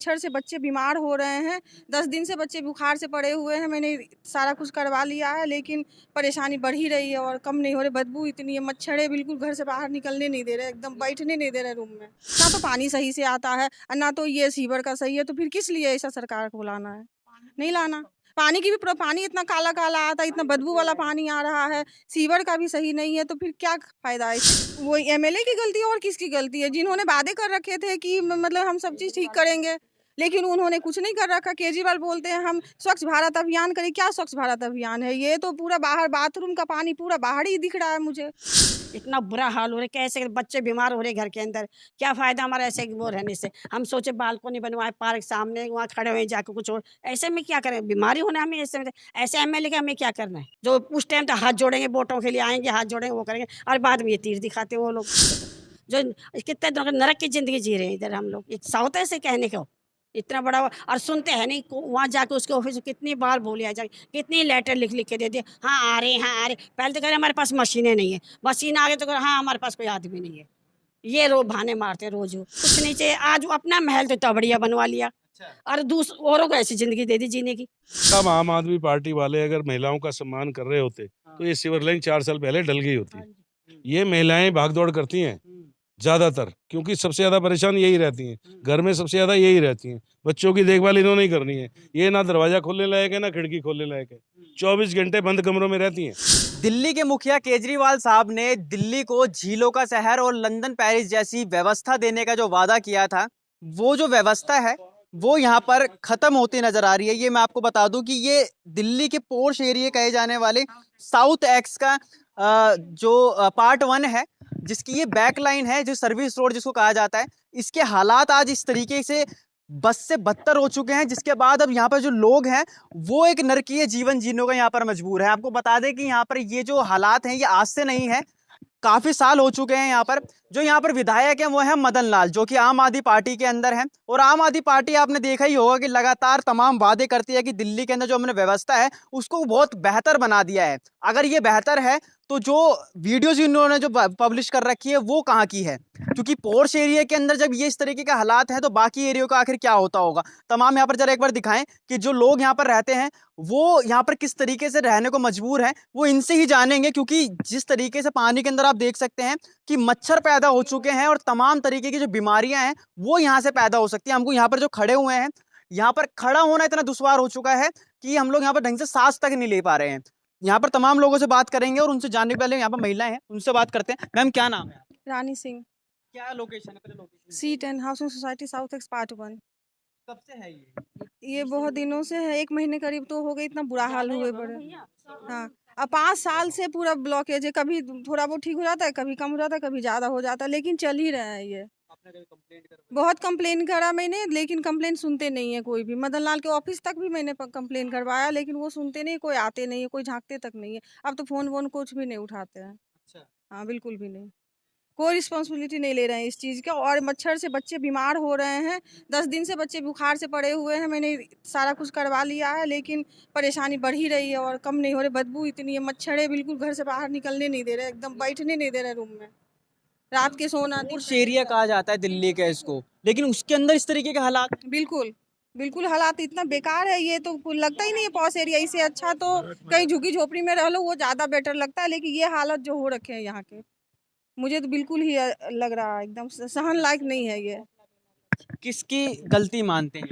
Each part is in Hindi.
मच्छर से बच्चे बीमार हो रहे हैं। 10 दिन से बच्चे बुखार से पड़े हुए हैं। मैंने सारा कुछ करवा लिया है, लेकिन परेशानी बढ़ ही रही है और कम नहीं हो रही। बदबू इतनी है, मच्छर बिल्कुल घर से बाहर निकलने नहीं दे रहे, एकदम बैठने नहीं दे रहे रूम में। ना तो पानी सही से आता है और ना तो ये सीवर का सही है, तो फिर किस लिए ऐसा सरकार को लाना है? नहीं लाना। पानी की भी पानी इतना काला काला आता है, इतना बदबू वाला पानी आ रहा है, सीवर का भी सही नहीं है, तो फिर क्या फायदा है? वो एमएलए की गलती है और किसकी गलती है? जिन्होंने वादे कर रखे थे कि मतलब हम सब चीज ठीक करेंगे, लेकिन उन्होंने कुछ नहीं कर रखा। केजरीवाल बोलते हैं हम स्वच्छ भारत अभियान करें। क्या स्वच्छ भारत अभियान है? ये तो पूरा बाहर बाथरूम का पानी पूरा बाहर ही दिख रहा है मुझे। इतना बुरा हाल हो रहा है, कैसे बच्चे बीमार हो रहे घर के अंदर। क्या फायदा हमारा ऐसे वो रहने से? हम सोचे बालकनी बनवाए पार्क सामने, वहाँ खड़े हुए जाकर कुछ और। ऐसे में क्या करें? बीमारी होने हमें ऐसे एमएलए के हमें क्या करना है? जो उस टाइम तो हाथ जोड़ेंगे, वोटों के लिए आएंगे, हाथ जोड़ेंगे, वो करेंगे, और बाद में ये तीर दिखाते हैं वो लोग। जो कितने नरक की जिंदगी जी रहे हैं इधर हम लोग। साउथ ऐसे कहने को इतना बड़ा और सुनते हैं नहीं। वहाँ जाके उसके ऑफिस में कितनी बार बोले आ जाए, कितनी लेटर लिख लिख के दे दिए, हाँ आ रहे हैं, हाँ आ रहे। पहले तो कह रहे हमारे पास मशीनें नहीं है, मशीन आ गए तो कह रहे हाँ हमारे पास कोई आदमी नहीं है। ये बहाने मारते रोज। कुछ नहीं चाहिए। आज वो अपना महल तो इतना बढ़िया बनवा लिया, और दूसरों औरों को ऐसी जिंदगी दे दी जीने की। तब आम आदमी पार्टी वाले अगर महिलाओं का सम्मान कर रहे होते तो ये सीवर लाइन 4 साल पहले डल गई होती। ये महिलाएं भागदौड़ करती हैं ज्यादातर, क्योंकि सबसे ज्यादा परेशान यही रहती हैं, घर में सबसे ज्यादा यही रहती हैं। बच्चों की देखभाल इन्होंने ही करनी है। ये ना दरवाजा खोलने लायक है ना खिड़की खोलने लायक है, 24 घंटे बंद कमरों में रहती हैं। दिल्ली के मुखिया केजरीवाल साहब ने दिल्ली को झीलों का शहर और लंदन पेरिस जैसी व्यवस्था देने का जो वादा किया था, वो जो व्यवस्था है वो यहाँ पर खत्म होती नजर आ रही है। ये मैं आपको बता दूं कि ये दिल्ली के पोर्श एरिया कहे जाने वाले साउथ एक्स का जो पार्ट 1 है, जिसकी ये बैक लाइन है, जो सर्विस रोड जिसको कहा जाता है, इसके हालात आज इस तरीके से बस से बदतर हो चुके हैं, जिसके बाद अब यहाँ पर जो लोग हैं वो एक नरकीय जीवन जीने को यहाँ पर मजबूर है। आपको बता दें कि यहाँ पर ये जो हालात हैं ये आज से नहीं है, काफी साल हो चुके हैं। यहाँ पर जो यहाँ पर विधायक हैं वो है मदन लाल, जो कि आम आदमी पार्टी के अंदर है। और आम आदमी पार्टी आपने देखा ही होगा कि लगातार तमाम वादे करती है कि दिल्ली के अंदर जो हमने व्यवस्था है उसको बहुत बेहतर बना दिया है। अगर ये बेहतर है तो जो वीडियोज इन्होंने जो पब्लिश कर रखी है वो कहाँ की है? क्योंकि पोर्श एरिया के अंदर जब ये इस तरीके के हालात हैं तो बाकी एरिया का आखिर क्या होता होगा? तमाम यहाँ पर जरा एक बार दिखाएं कि जो लोग यहाँ पर रहते हैं वो यहाँ पर किस तरीके से रहने को मजबूर है, वो इनसे ही जानेंगे। क्योंकि जिस तरीके से पानी के अंदर आप देख सकते हैं कि मच्छर पैदा हो चुके हैं और तमाम तरीके की जो बीमारियां हैं वो यहाँ से पैदा हो सकती हैं। हमको यहाँ पर जो खड़े हुए हैं, यहाँ पर खड़ा होना इतना दुश्वार हो चुका है कि हम लोग यहाँ पर ढंग से सांस तक नहीं ले पा रहे हैं। यहाँ पर तमाम लोगों से बात करेंगे और उनसे जानने के पहले यहाँ पर महिलाएं हैं उनसे बात करते हैं। मैम क्या नाम है? रानी सिंह। क्या लोकेशन है? पहले location C10 housing society south x part 1। कब से है ये बहुत दिनों से है, 1 महीने करीब तो हो गए। इतना बुरा हाल हुए बड़े। हाँ, अब 5 साल से पूरा ब्लॉकेज है। कभी थोड़ा बहुत ठीक हो जाता है, कभी कम हो जाता है, कभी ज्यादा हो जाता है, लेकिन चल ही रहा है ये। आपने कभी कंप्लेंट कर? बहुत कंप्लेन करा मैंने, लेकिन कंप्लेन सुनते नहीं है कोई भी। मदन लाल के ऑफिस तक भी मैंने कंप्लेन करवाया, लेकिन वो सुनते नहीं, कोई आते नहीं है, कोई झांकते तक नहीं है। अब तो फोन वोन कुछ भी नहीं उठाते हैं। अच्छा, हाँ, बिल्कुल भी नहीं। कोई रिस्पॉन्सिबिलिटी नहीं ले रहे हैं इस चीज़ का, और मच्छर से बच्चे बीमार हो रहे हैं। 10 दिन से बच्चे बुखार से पड़े हुए हैं। मैंने सारा कुछ करवा लिया है, लेकिन परेशानी बढ़ ही रही है और कम नहीं हो रही। बदबू इतनी है, मच्छर बिल्कुल घर से बाहर निकलने नहीं दे रहे, एकदम बैठने नहीं दे रहे रूम में। रात के सोना दिन पोर्श एरिया कहा जाता है दिल्ली का इसको, लेकिन उसके अंदर इस तरीके के हालात। बिल्कुल बिल्कुल हालात इतना बेकार है, ये तो लगता ही नहीं है पॉश एरिया। इससे अच्छा तो कहीं झुग्गी झोपड़ी में रह लो, वो ज़्यादा बेटर लगता है। लेकिन ये हालत जो हो रखे हैं यहाँ के, मुझे तो बिल्कुल ही लग रहा है एकदम सहन लायक नहीं है ये। किसकी गलती मानते हैं?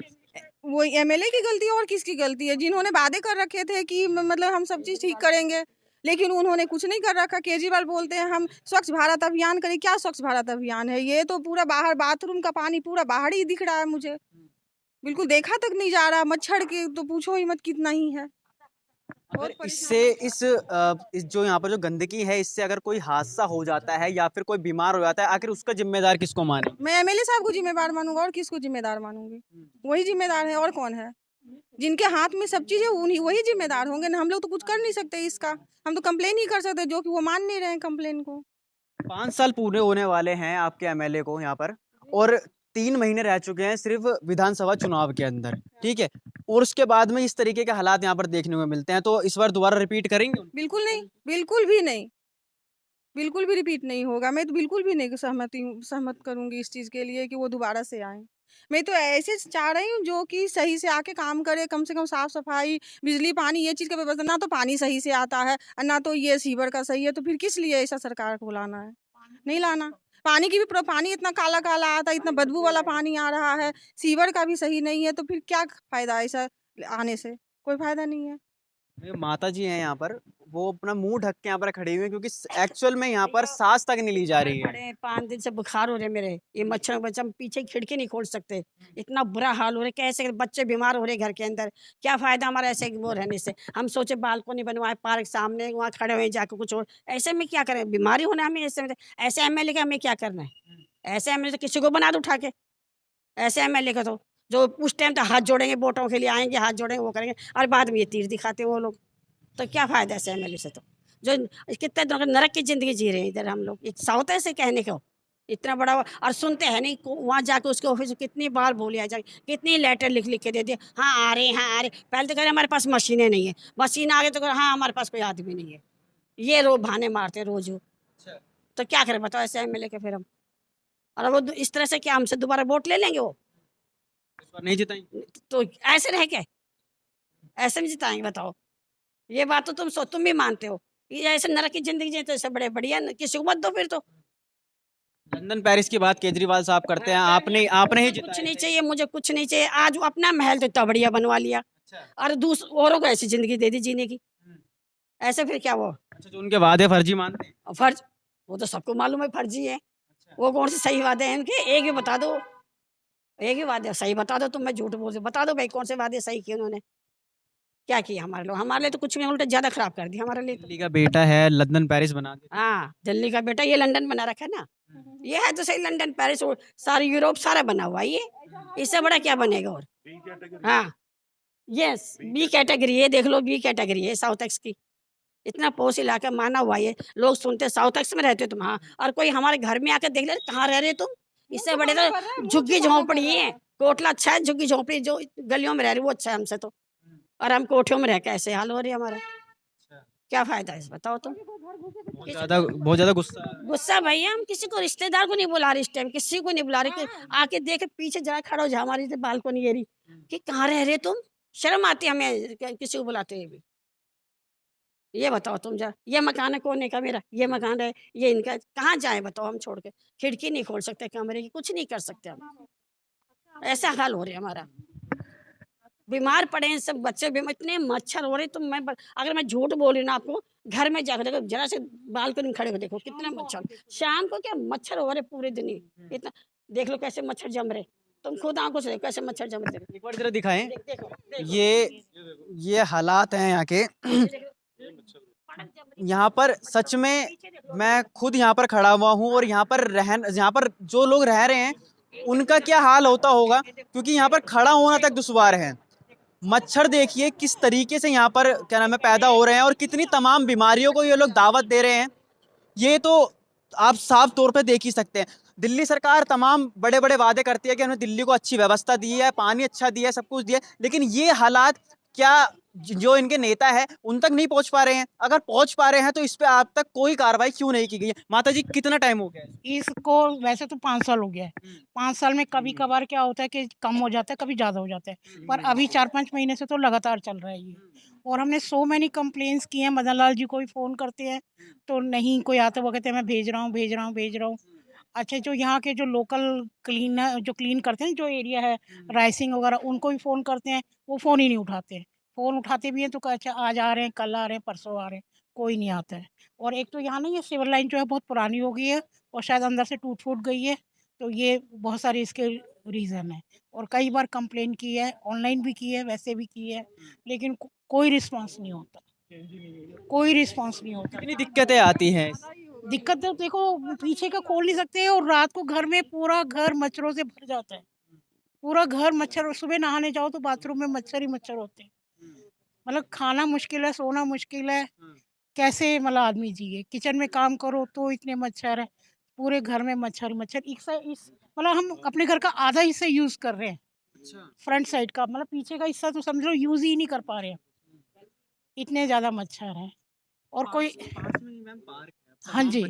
वो एमएलए की गलती है और किसकी गलती है? जिन्होंने वादे कर रखे थे कि मतलब हम सब चीज ठीक करेंगे, लेकिन उन्होंने कुछ नहीं कर रखा। केजरीवाल बोलते हैं हम स्वच्छ भारत अभियान करें। क्या स्वच्छ भारत अभियान है? ये तो पूरा बाहर बाथरूम का पानी पूरा बाहर ही दिख रहा है मुझे। बिल्कुल देखा तक नहीं जा रहा। मच्छर की तो पूछो ही मत कितना ही है। अगर इससे इस जो यहाँ पर जो गंदगी है, इससे अगर कोई हादसा हो जाता है या फिर कोई बीमार हो जाता है, आखिर उसका जिम्मेदार किसको माने? मैं एमएलए साहब को जिम्मेदार मानूंगा, और किसको जिम्मेदार मानूंगी? वही जिम्मेदार है, और कौन है? जिनके हाथ में सब चीज है उन्हीं वही जिम्मेदार होंगे ना। हम लोग तो कुछ कर नहीं सकते इसका। हम तो कंप्लेन ही कर सकते, जो कि वो मान नहीं रहे हैं कंप्लेन को। 5 साल पूरे होने वाले हैं आपके एमएलए को यहाँ पर, और 3 महीने रह चुके हैं सिर्फ विधानसभा चुनाव के अंदर, ठीक है? और उसके बाद में इस तरीके के हालात यहाँ पर देखने को मिलते हैं, तो इस बार दोबारा रिपीट करेंगे? बिल्कुल नहीं, बिल्कुल भी नहीं, बिल्कुल भी रिपीट नहीं होगा। मैं तो बिल्कुल भी नहीं सहमत करूंगी इस चीज के लिए कि वो दोबारा से आए। मैं तो ऐसे चाह रही हूँ जो कि सही से आके काम करे, कम से कम साफ सफाई, बिजली, पानी, ये चीज़ का व्यवस्था। ना तो पानी सही से आता है और ना तो ये सीवर का सही है, तो फिर किस लिए ऐसा सरकार को लाना है? नहीं लाना। पानी की भी पानी इतना काला काला आता है, इतना बदबू वाला पानी आ रहा है, सीवर का भी सही नहीं है, तो फिर क्या फायदा ऐसा आने से? कोई फायदा नहीं है। ये माता जी हैं यहाँ पर, वो अपना मुंह ढक के यहाँ पर खड़ी हुई है क्योंकि एक्चुअल में यहाँ पर सांस तक नहीं ली जा रही है। बड़े 5 दिन से बुखार हो रहे मेरे, ये मच्छर बच्चा, हम पीछे खिड़की नहीं खोल सकते, इतना बुरा हाल हो रहा है। कैसे बच्चे बीमार हो रहे घर के अंदर, क्या फायदा हमारा ऐसे वो रहने से। हम सोचे बालकनी बनवाए पार्क सामने, वहाँ खड़े हुए जाके कुछ और, ऐसे में क्या करें, बीमारी होना हमें ऐसे में। ऐसे एमएलए का हमें क्या करना है? ऐसे एमएलए तो किसी को बना दो उठा के, ऐसे एमएलए का तो जो उस टाइम तो हाथ जोड़ेंगे, वोटों के लिए आएंगे, हाथ जोड़ेंगे, वो करेंगे, और बाद में ये तीर दिखाते हैं वो लोग। तो क्या फायदा ऐसे एमएलए से, तो जो कितने दिनों की नरक की जिंदगी जी रहे हैं इधर हम लोग। एक साउथ ऐसे कहने को इतना बड़ा और सुनते हैं नहीं। वहाँ जाके उसके ऑफिस में कितनी बार बोले, आ जाके कितनी लेटर लिख लिख के दे दिए, हाँ आ रहे हैं, हाँ आ रहे। पहले तो कह रहे हमारे पास मशीनें नहीं है, मशीन आ गई तो कह रहे हाँ हमारे पास कोई आदमी नहीं है। ये रो बहाने मारते रोज। तो क्या करें बताओ ऐसे एमएलए के फिर हम। और वो इस तरह से क्या हमसे दोबारा वोट ले लेंगे वो? इस बार नहीं जिताएंगे। तो ऐसे रह के ऐसे नहीं जिताएंगे बताओ? ये बात तो तुम भी मानते हो। ये ऐसे नरक की जिंदगी जीते इससे बड़े बढ़िया किसी को मत दो फिर तो। लंदन पेरिस की बात केजरीवाल साहब करते हैं, आपने ही कुछ जिताया नहीं है। चाहिए, मुझे कुछ नहीं चाहिए। आज वो अपना महल तो इतना बढ़िया बनवा लिया, और औरों को ऐसी जिंदगी दे दी जीने की। ऐसे फिर क्या वो अच्छा, जो उनके वादे फर्जी मानते हैं। फर्ज, वो तो सबको मालूम है फर्जी है। वो कौन से सही वादे हैं उनके? एक ही बता दो, एक ही वादे सही बता दो। तुम, मैं झूठ बोल बता दो भाई, कौन से वादे सही किए उन्होंने? क्या किया हमारे लोग? हमारे लिए तो कुछ नहीं, उल्टा ज्यादा खराब कर दिया हमारे लिए तो। दिल्ली का बेटा है, लंदन पेरिस बना दिया। हाँ, दिल्ली का बेटा, ये लंदन बना रखा है ना। ये है तो सही, लंदन पेरिस सारी यूरोप सारा बना हुआ है ये। इससे बड़ा क्या बनेगा और? हाँ, यस, बी कैटेगरी, ये देख लो, बी कैटेगरी है साउथ एक्स की। इतना पोश इलाका माना हुआ है, लोग सुनते साउथ एक्स में रहते हो तुम। हाँ, और कोई हमारे घर में आकर देख ले कहाँ रह रहे तुम। इससे बड़े तो झुग्गी झोंपड़ी है। कोटला अच्छा है, झुग्गी झोंपड़ी जो गलियों में रह रही वो अच्छा है हमसे तो। और हम कोठियों में रह के ऐसे हाल हो रही है हमारा। क्या फायदा है इस, बताओ तुम। बहुत ज्यादा गुस्सा। गुस्सा भैया, हम किसी को रिश्तेदार को नहीं बुला रहे इस टाइम, किसी को नहीं बुला रहे कि आके देखे पीछे जरा खड़ा हो जा हमारी बालकनी एरी कि कहाँ रह रहे तुम। शर्म आती है हमें किसी को बुलाते हुए भी। ये बताओ तुम, जा ये मकान है कोने का मेरा, ये मकान है ये इनका, कहाँ जाए बताओ हम छोड़ के? खिड़की नहीं खोल सकते कमरे की, कुछ नहीं कर सकते हम। ऐसा हाल हो रहा है हमारा। बीमार पड़े हैं सब बच्चे भी, इतने मच्छर हो रहे। तो अगर मैं झूठ बोल रही ना आपको, घर में जाकर देखो, जरा से बालकनी में खड़े हो देखो कितने मच्छर। शाम को क्या मच्छर हो रहे पूरे दिन ही, इतना देख लो कैसे मच्छर जम रहे। तुम खुद आंखों से देखो कैसे मच्छर जम रहे। एक बार जरा दिखाएं। देखो ये हालात हैं यहाँ के। यहाँ पर सच में मैं खुद यहाँ पर खड़ा हुआ हूँ और यहाँ पर जो लोग रह रहे हैं उनका क्या हाल होता होगा, क्योंकि यहाँ पर खड़ा होना तक दुश्वार है। मच्छर देखिए किस तरीके से यहाँ पर क्या नाम है पैदा हो रहे हैं और कितनी तमाम बीमारियों को ये लोग दावत दे रहे हैं। ये तो आप साफ तौर पे देख ही सकते हैं। दिल्ली सरकार तमाम बड़े बड़े वादे करती है कि हमने दिल्ली को अच्छी व्यवस्था दी है, पानी अच्छा दिया है, सब कुछ दिया है, लेकिन ये हालात क्या जो इनके नेता है उन तक नहीं पहुंच पा रहे हैं? अगर पहुंच पा रहे हैं तो इस पे अब तक कोई कार्रवाई क्यों नहीं की गई है? माता जी, कितना टाइम हो गया है इसको? वैसे तो 5 साल हो गया है। 5 साल में कभी कभार क्या होता है कि कम हो जाता है, कभी ज़्यादा हो जाता है, पर अभी 4-5 महीने से तो लगातार चल रहा है ये। और हमने सो मैनी कंप्लेंट्स की हैं। मदन लाल जी को भी फ़ोन करते हैं तो नहीं कोई आता, वो कहते हैं मैं भेज रहा हूँ भेज रहा हूँ भेज रहा हूँ। अच्छा, जो यहाँ के जो लोकल जो क्लीन करते हैं जो एरिया है राइसिंग वगैरह, उनको भी फ़ोन करते हैं, वो फ़ोन ही नहीं उठाते हैं। फ़ोन उठाते भी हैं तो अच्छा आज आ रहे हैं, कल आ रहे हैं, परसों आ रहे हैं, कोई नहीं आता है। और एक तो यहाँ ना ये सिविल लाइन जो है बहुत पुरानी हो गई है और शायद अंदर से टूट फूट गई है, तो ये बहुत सारे इसके रीज़न है। और कई बार कंप्लेन की है, ऑनलाइन भी की है, वैसे भी की है, लेकिन कोई रिस्पांस नहीं होता, कोई रिस्पांस नहीं होता। कितनी दिक्कतें आती हैं? दिक्कत तो देखो, पीछे का खोल नहीं सकते और रात को घर में पूरा घर मच्छरों से भर जाता है, पूरा घर मच्छर। और सुबह नहाने जाओ तो बाथरूम में मच्छर ही मच्छर होते हैं। मतलब खाना मुश्किल है, सोना मुश्किल है, कैसे मतलब आदमी जिए? किचन में काम करो तो इतने मच्छर है, पूरे घर में मच्छर मच्छर। इस मतलब हम अपने घर का आधा हिस्सा यूज कर रहे हैं, फ्रंट साइड का, मतलब पीछे का हिस्सा तो समझ लो यूज ही नहीं कर पा रहे हैं, इतने ज्यादा मच्छर हैं। और कोई, हाँ जी,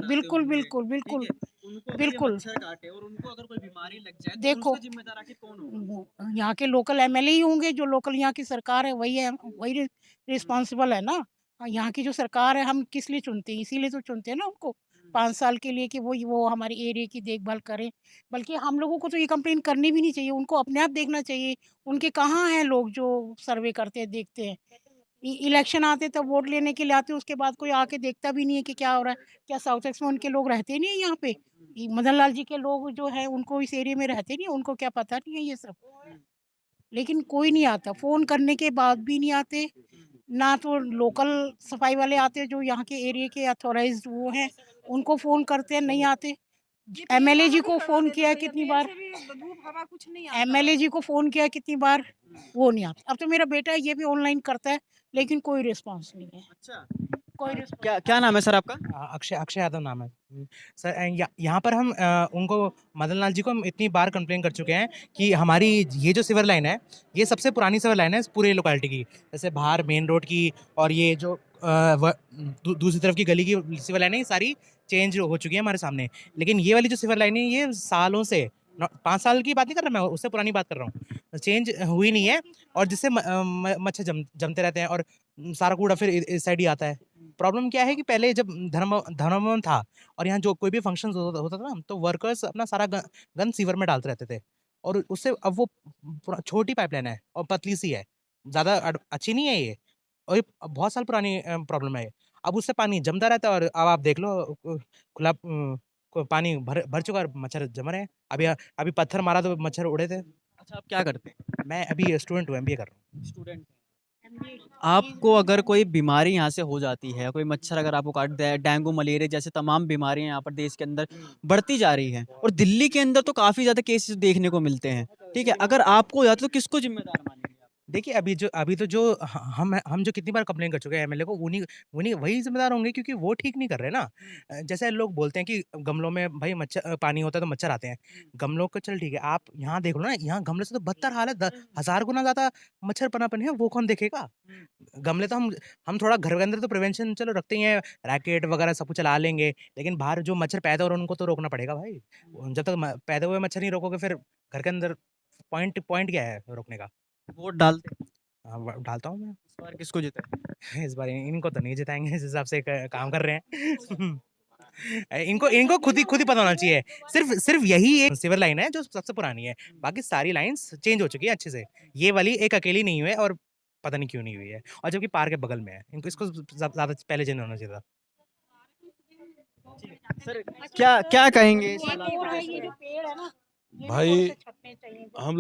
बिल्कुल बिल्कुल बिल्कुल। उनको अगर ये बिल्कुल। मच्छर काटे और उनको अगर कोई बीमारी लग जाए तो देखो, उसका जिम्मेदार आखिर कौन होगा? यहाँ के लोकल एमएलए ही होंगे, जो लोकल यहाँ की सरकार है वही है, वही रिस्पॉन्सिबल है ना। यहाँ की जो सरकार है हम किस लिए चुनते हैं, इसीलिए तो चुनते हैं ना उनको 5 साल के लिए कि वो हमारी एरिया की देखभाल करें। बल्कि हम लोगों को तो ये कंप्लेन करनी भी नहीं चाहिए, उनको अपने आप देखना चाहिए। उनके कहाँ हैं लोग जो सर्वे करते हैं, देखते हैं। इलेक्शन आते तब वोट लेने के लिए आते, उसके बाद कोई आके देखता भी नहीं है कि क्या हो रहा है। क्या साउथ एक्स में उनके लोग रहते नहीं है यहाँ पे? ये मदन लाल जी के लोग जो है उनको इस एरिया में रहते नहीं है, उनको क्या पता नहीं है ये सब? लेकिन कोई नहीं आता, फ़ोन करने के बाद भी नहीं आते। ना तो लोकल सफाई वाले आते जो यहाँ के एरिया के अथॉराइज्ड वो हैं, उनको फ़ोन करते हैं, नहीं आते। एमएलए जी को फ़ोन किया है कितनी बार, धूप हवा कुछ नहीं आता। एमएलए जी को फ़ोन किया है कितनी बार, वो नहीं आते। अब तो मेरा बेटा है, ये भी ऑनलाइन करता है, लेकिन कोई रिस्पॉन्स नहीं है, अच्छा, कोई रिस्पॉन्स। क्या क्या नाम है सर आपका? अक्षय अक्षय यादव नाम है। सर यहाँ पर हम उनको मदन लाल जी को हम इतनी बार कंप्लेन कर चुके हैं कि हमारी ये जो सिवर लाइन है, ये सबसे पुरानी सिवर लाइन है इस पूरे लोकेलिटी की। जैसे बाहर मेन रोड की और ये जो दूसरी तरफ की गली की सिवर लाइन है, ये सारी चेंज हो चुकी है हमारे सामने। लेकिन ये वाली जो सिवर लाइन है, ये सालों से 5 साल की बात नहीं कर रहा मैं, उससे पुरानी बात कर रहा हूँ, चेंज हुई नहीं है। और जिससे मच्छर जमते रहते हैं और सारा कूड़ा फिर इस साइड ही आता है। प्रॉब्लम क्या है कि पहले जब धर्मवन था और यहाँ जो कोई भी फंक्शन होता था ना, तो वर्कर्स अपना सारा गंद सीवर में डालते रहते थे। और उससे अब वो छोटी पाइपलाइन है और पतली सी है, ज़्यादा अच्छी नहीं है ये। और ये बहुत साल पुरानी प्रॉब्लम है ये। अब उससे पानी जमता रहता है और अब आप देख लो खुला पानी भर चुका है और मच्छर जम रहे हैं। अभी पत्थर मारा तो मच्छर उड़े थे। अच्छा, आप क्या करते हैं? मैं अभी स्टूडेंट हूँ, एमबीए कर रहा हूँ। स्टूडेंट। आपको अगर कोई बीमारी यहाँ से हो जाती है, कोई मच्छर अगर आपको काट दे, डेंगू मलेरिया जैसे तमाम बीमारियां यहाँ पर देश के अंदर बढ़ती जा रही हैं और दिल्ली के अंदर तो काफ़ी ज़्यादा केसेस देखने को मिलते हैं, ठीक है? अगर आपको हो जाता तो किसको जिम्मेदार मानेंगे आप? देखिए अभी तो जो हम जो कितनी बार कंप्लेन कर चुके हैं एमएलए को, उन्हीं वही जिम्मेदार होंगे, क्योंकि वो ठीक नहीं कर रहे ना। जैसे लोग बोलते हैं कि गमलों में भाई मच्छर पानी होता है तो मच्छर आते हैं। गमलों का चल ठीक है, आप यहाँ देख लो ना, यहाँ गमले से तो बदतर हाल है, 1000 गुना ज्यादा मच्छर पनापन है, वो कौन देखेगा? गमले तो हम थोड़ा घर के अंदर तो प्रिवेंशन चलो रखते ही हैं, रैकेट वगैरह सब कुछ चला लेंगे, लेकिन बाहर जो मच्छर पैदा हो रहे हैं उनको तो रोकना पड़ेगा भाई। जब तक पैदा हुए मच्छर नहीं रोकोगे, फिर घर के अंदर पॉइंट क्या है रोकने का? वोट डालते हैं? हाँ, डालता हूँ मैं। इस बार किसको जिताएंगे? इस बार इनको तो नहीं जिताएंगे, जिस हिसाब से काम कर रहे हैं। इनको खुद ही पता होना चाहिए। सिर्फ यही एक सिवर लाइन है जो सबसे पुरानी है, बाकी सारी लाइंस चेंज हो चुकी है अच्छे से। ये वाली एक अकेली नहीं हुई है और पता नहीं क्यों नहीं हुई है, और जबकि पार्क के बगल में है। इसको ज्यादा पहले चेंज होना चाहिए था। सर, क्या क्या कहेंगे इस ये हालात को देखो, देख ये कर? जो पेड़ है ना, ये भी भाई, बहुत से छटने चाहिए। हम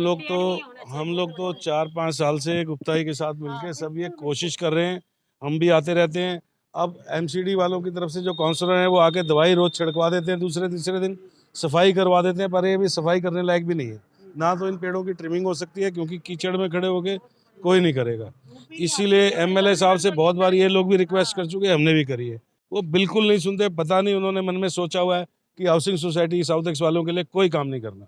लोग तो 4-5 साल से गुप्ताई के साथ मिलकर सब ये कोशिश कर रहे हैं। हम भी आते रहते हैं। अब एमसीडी वालों की तरफ से जो काउंसलर हैं वो आके दवाई रोज छिड़कवा देते हैं, दूसरे तीसरे दिन सफाई करवा देते हैं, पर ये भी सफाई करने लायक भी नहीं है। ना तो इन पेड़ों की ट्रिमिंग हो सकती है, क्योंकि कीचड़ में खड़े होके कोई नहीं करेगा। इसीलिए एमएलए साहब से बहुत बार ये लोग भी रिक्वेस्ट कर चुके हैं, हमने भी करी है, वो बिल्कुल नहीं सुनते। पता नहीं उन्होंने मन में सोचा हुआ है कि हाउसिंग सोसाइटी साउथ एक्स वालों के लिए कोई काम नहीं करना।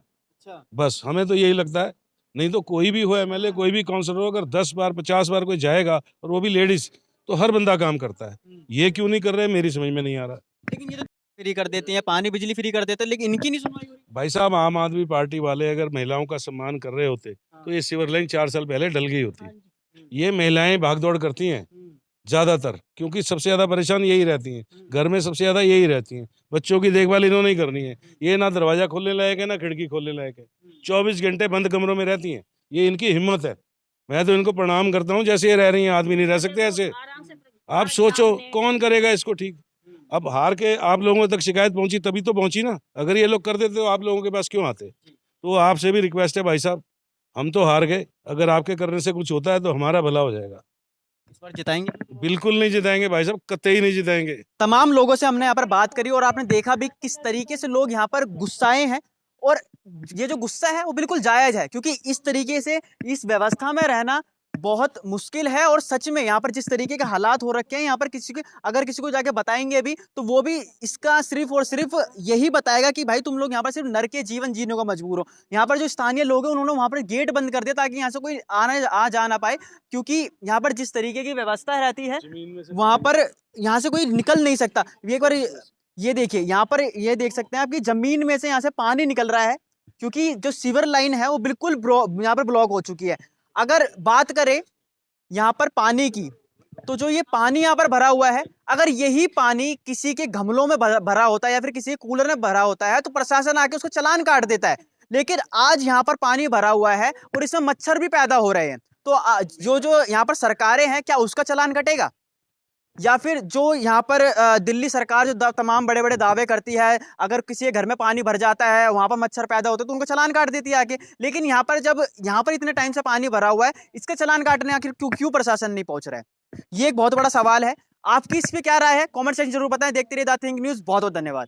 अच्छा, बस हमें तो यही लगता है। नहीं तो कोई भी हो एमएलए, कोई भी काउंसलर हो, अगर 10 बार 50 बार कोई जाएगा और वो भी लेडीज, तो हर बंदा काम करता है। ये क्यों नहीं कर रहे, मेरी समझ में नहीं आ रहा। लेकिन ये तो फ्री कर देते हैं, पानी बिजली फ्री कर देते हैं, लेकिन इनकी नहीं सुनवाई हो रही। भाई साहब, आम आदमी पार्टी वाले अगर महिलाओं का सम्मान कर रहे होते तो ये सिवर लाइन 4 साल पहले डल गई होती। ये महिलाएं भागदौड़ करती हैं ज्यादातर, क्योंकि सबसे ज्यादा परेशान यही रहती हैं, घर में सबसे ज्यादा यही रहती हैं। बच्चों की देखभाल इन्होंने ही करनी है। ये ना दरवाजा खोलने लायक है, ना खिड़की खोलने लायक है। 24 घंटे बंद कमरों में रहती हैं। ये इनकी हिम्मत है। मैं तो इनको प्रणाम करता हूँ, जैसे ये रह रही हैं। आदमी नहीं रह सकते ऐसे। आप सोचो कौन करेगा इसको ठीक। अब हार के आप लोगों तक शिकायत पहुंची तभी तो पहुंची ना। अगर ये लोग कर देते तो आप लोगों के पास क्यों आते? तो आपसे भी रिक्वेस्ट है भाई साहब, हम तो हार गए, अगर आपके करने से कुछ होता है तो हमारा भला हो जाएगा। इस बार जिताएंगे? बिल्कुल नहीं जिताएंगे भाई साहब, कतई नहीं जिताएंगे। तमाम लोगों से हमने यहाँ पर बात करी और आपने देखा भी किस तरीके से लोग यहाँ पर गुस्साए हैं, और ये जो गुस्सा है वो बिल्कुल जायज है, क्योंकि इस तरीके से इस व्यवस्था में रहना बहुत मुश्किल है। और सच में यहाँ पर जिस तरीके के हालात हो रखे हैं, यहाँ पर अगर किसी को जाके बताएंगे भी तो वो भी इसका सिर्फ और सिर्फ यही बताएगा कि भाई तुम लोग यहाँ पर सिर्फ नरक के जीवन जीने को मजबूर हो। यहाँ पर जो स्थानीय लोग हैं उन्होंने वहाँ पर गेट बंद कर दिया ताकि यहाँ से कोई आ जा ना पाए, क्योंकि यहाँ पर जिस तरीके की व्यवस्था रहती है वहाँ पर यहाँ से कोई निकल नहीं सकता। एक बार ये देखिए यहाँ पर, ये देख सकते हैं आप कि जमीन में से यहाँ से पानी निकल रहा है, क्योंकि जो सीवर लाइन है वो बिल्कुल यहाँ पर ब्लॉक हो चुकी है। अगर बात करें यहाँ पर पानी की, तो जो ये पानी यहाँ पर भरा हुआ है, अगर यही पानी किसी के गमलों में भरा होता है या फिर किसी के कूलर में भरा होता है तो प्रशासन आके उसको चालान काट देता है। लेकिन आज यहाँ पर पानी भरा हुआ है और इसमें मच्छर भी पैदा हो रहे हैं, तो जो यहाँ पर सरकारें हैं, क्या उसका चालान कटेगा? या फिर जो यहाँ पर दिल्ली सरकार जो तमाम बड़े बड़े दावे करती है, अगर किसी के घर में पानी भर जाता है, वहां पर मच्छर पैदा होते हैं, तो उनको चालान काट देती है आके। लेकिन यहाँ पर जब यहाँ पर इतने टाइम से पानी भरा हुआ है, इसका चालान काटने आखिर क्यों प्रशासन नहीं पहुंच रहा है? ये एक बहुत बड़ा सवाल है। आपकी इस पे क्या राय है? कमेंट सेक्शन जरूर बताएं। देखते रहिए द थिंक न्यूज़। बहुत बहुत धन्यवाद।